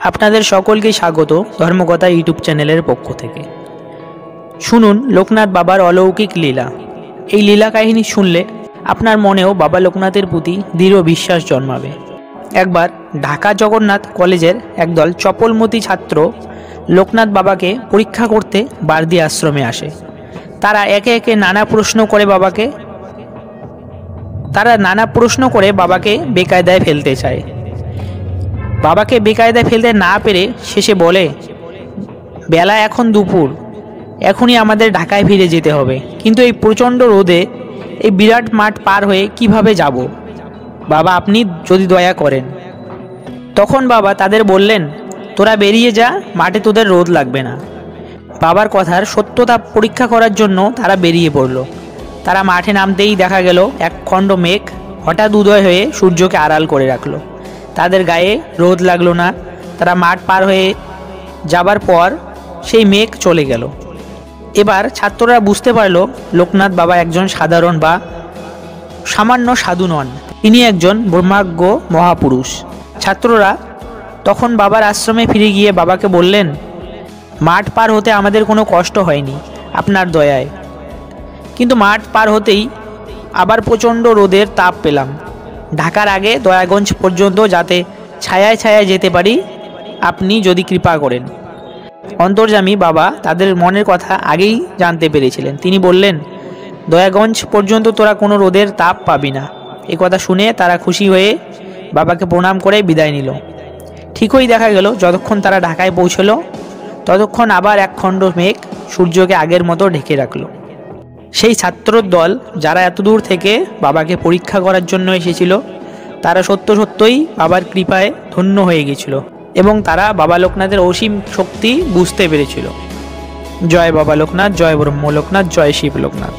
আপনাদের সকলকে স্বাগত ধর্মকথা ইউটিউব চ্যানেলের পক্ষ থেকে। শুনুন লোকনাথ বাবার অলৌকিক লীলা। এই লীলা কাহিনী শুনলে আপনার মনেও বাবা লোকনাথের প্রতি দৃঢ় বিশ্বাস জন্মাবে। একবার ঢাকা জগন্নাথ কলেজের একদল চপলমতি ছাত্র লোকনাথ বাবাকে পরীক্ষা করতে বারদি আশ্রমে আসে। তারা একে একে নানা প্রশ্ন করে বাবাকে বেকায়দায় ফেলতে চায়। বাবাকে বেকায়দায় ফেলতে না পেরে শেষে বলে, বেলা এখন দুপুর, এখনই আমাদের ঢাকায় ফিরে যেতে হবে, কিন্তু এই প্রচণ্ড রোদে এই বিরাট মাঠ পার হয়ে কিভাবে যাব? বাবা, আপনি যদি দয়া করেন। তখন বাবা তাদের বললেন, তোরা বেরিয়ে যা, মাঠে তোদের রোদ লাগবে না। বাবার কথার সত্যতা পরীক্ষা করার জন্য তারা বেরিয়ে পড়ল। তারা মাঠে নামতেই দেখা গেল এক খণ্ড মেঘ হঠাৎ উদয় হয়ে সূর্যকে আড়াল করে রাখলো। তাদের গায়ে রোদ লাগলো না। তারা মাঠ পার হয়ে যাবার পর সেই মেঘ চলে গেল। এবার ছাত্ররা বুঝতে পারল লোকনাথ বাবা একজন সাধারণ বা সামান্য সাধু নন, তিনি একজন ব্রহ্মাজ্ঞ মহাপুরুষ। ছাত্ররা তখন বাবার আশ্রমে ফিরে গিয়ে বাবাকে বললেন, মাঠ পার হতে আমাদের কোনো কষ্ট হয়নি আপনার দয়ায়, কিন্তু মাঠ পার হতেই আবার প্রচণ্ড রোদের তাপ পেলাম। ঢাকার আগে দয়াগঞ্জ পর্যন্ত যাতে ছায়ায় ছায়ায় যেতে পারি, আপনি যদি কৃপা করেন। অন্তর্যামী বাবা তাদের মনের কথা আগেই জানতে পেরেছিলেন। তিনি বললেন, দয়াগঞ্জ পর্যন্ত তোরা কোনো রোদের তাপ পাবি না। এ কথা শুনে তারা খুশি হয়ে বাবাকে প্রণাম করে বিদায় নিল। ঠিকই দেখা গেল যতক্ষণ তারা ঢাকায় পৌঁছল ততক্ষণ আবার এক খণ্ড মেঘ সূর্যকে আগের মতো ঢেকে রাখল। সেই ছাত্রর দল যারা এত দূর থেকে বাবাকে পরীক্ষা করার জন্য এসেছিল, তারা সত্যই বাবার কৃপায় ধন্য হয়ে গেছিল এবং তারা বাবা লোকনাথের অসীম শক্তি বুঝতে পেরেছিল। জয় বাবা লোকনাথ, জয় ব্রহ্ম লোকনাথ, জয় শিব লোকনাথ।